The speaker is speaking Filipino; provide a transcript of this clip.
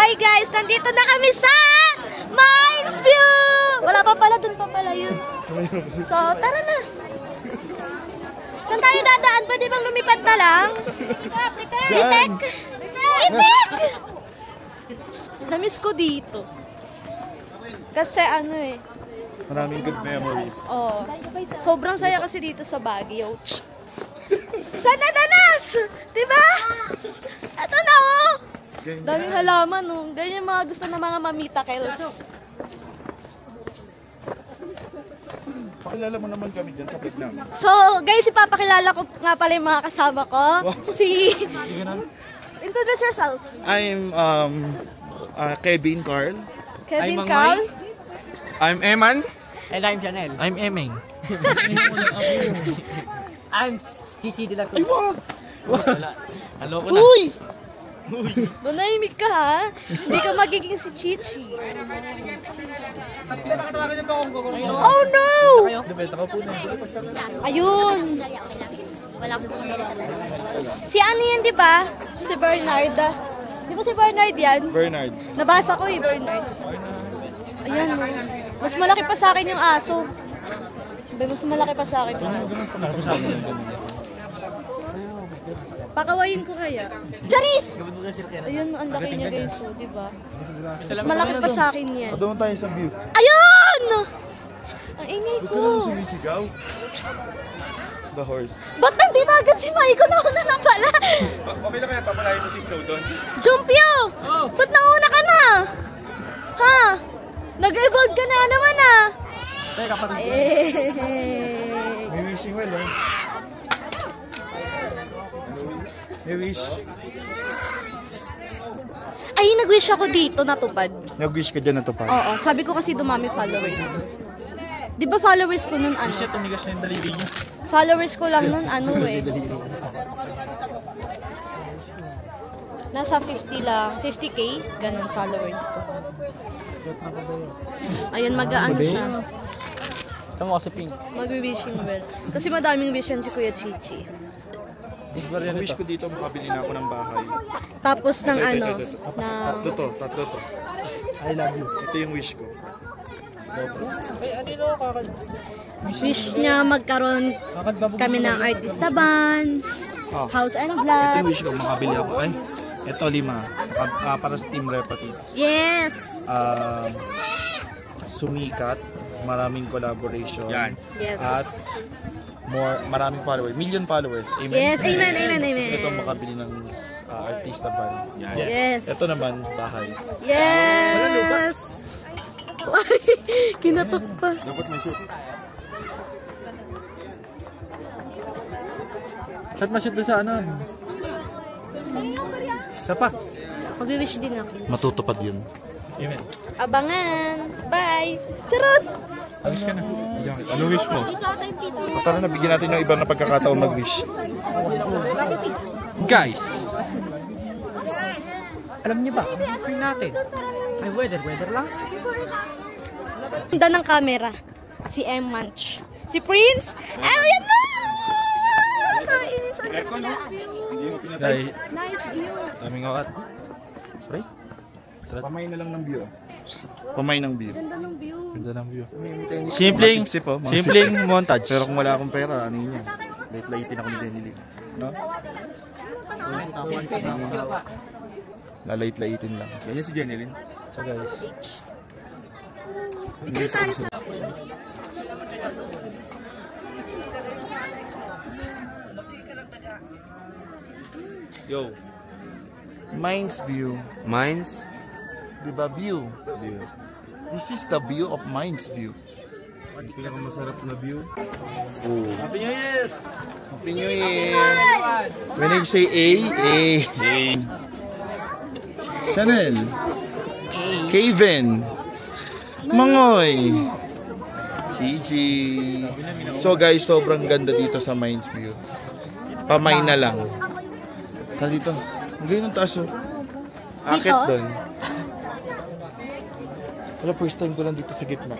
Hi guys! Nandito na kami sa Mines View! Wala pa pala, dun pa pala yun. So, tara na. Saan tayo dadaan? Pwede bang lumipad na lang? Itek! Itek! Namiss ko dito. Kasi ano eh. Maraming good memories. Oo. Sobrang saya kasi dito sa Baguio. Sana nanas! Diba? Ito na oh! Daming halaman oh. Ganyan yung mga gusto ng mga mamita kels. Pakilala mo naman kami dyan sa vlog namin. So guys, ipapakilala ko nga pala yung mga kasama ko. Si... Introduce yourself. I'm Kevin Carl. Kevin Carl. I'm Eman. And I'm Janelle. I'm Emeng. I'm Chichi de la Cruz. Ay, wag! Hello ko na. Uy! Manahimik ka ha? Hindi ka magiging si Chichi. Oh no! Ayun! Si ano yan, di ba? Si Bernard. Di ba si Bernard yan? Bernard. Nabasa ko eh, Bernard. Ayan mo. Mas malaki pa sa akin yung aso. Mas malaki pa sa akin yung aso. Pakawain ko kaya. Charis! Ayun, ang laki niya guys, oh, di ba? Mas malaki pa sa akin yan. Doon tayo sa view. Ayun! Ang ingay Huwag ka lang ko. sumisigaw. The horse. Ba't nandito agad si Maiko? Nauna na pala. Okay lang kaya papalayin mo si Snow doon? Jumpio! Ba't nauna ka na? Ha? Nag-evolve ka na naman ah. Teka, kapatid. May wishing well, eh. May wish. Ay, nag-wish ako dito, natupad. Nag-wish ka dyan na to pa. Oo, sabi ko kasi dumami followers ko. Di ba followers ko nun ano? Siya tumigas na yung daliri niya. Followers ko lang nun ano eh. Nasa 50 lang, 50k, ganun followers ko. Ayun, mag-aano siya. Saan mo kasi pink? Mag-wishing well. Kasi madaming wish yan si Kuya Chichi. Ang wish ko dito, makabili na ako ng bahay. Tapos ng ano, na... Tatlo to. I love you. Ito yung wish ko. wish niya magkaroon kami ng artista bands, house and Ito vlog. yung wish ko, makabili ako. Ay, ito 5. Para sa Team Repati. Yes! Sumikat, maraming collaboration. Yan. Yes. At maraming followers, million followers. Amen. Yes, amen, amen, amen. Ito makabili ng artista band. Yes. Ito naman, bahay. Yes! Kinatok pa. Dapat may shoot. Saan ma-shoot doon sa ano? Sa pa? Mag-wish din ako. Matutupad yun. Amen. Abangan! Bye! Charot! Wish ka na. Ano wish mo? Tara na, bigyan natin ng ibang na pagkakataon mag-wish. Guys! Alam niyo ba? Ano natin? Ay, weather lang. Ganda ng camera. Si M. Manch. Si Prince. Ayan na! Guys, Nice view. daming awat. Pre? Pamay na lang ng view. Pamay ng view. Ganda ng view. Ganda ng view. Simpleng, Simpleng montage. Pero kung wala akong pera, ano yun yan? Late-late ako ni Denny Lee. No? Lalait-laitin lang. Ganyan si Jenny Lynn. So guys. Picture tayo sa... Yo. Mines view. Mines? Diba view? View. This is the view of Mines view. Ang pinakamasarap na view. Oh. Happy New Year! Happy New Year! When I say A. Chanel. Kevin. Mangoy. Chichi. So guys, sobrang ganda dito sa Mines View. Pamay na lang. Tara dito. Ang ganyan ang taas oh. Akit doon. Wala, first time ko lang dito sa gitna.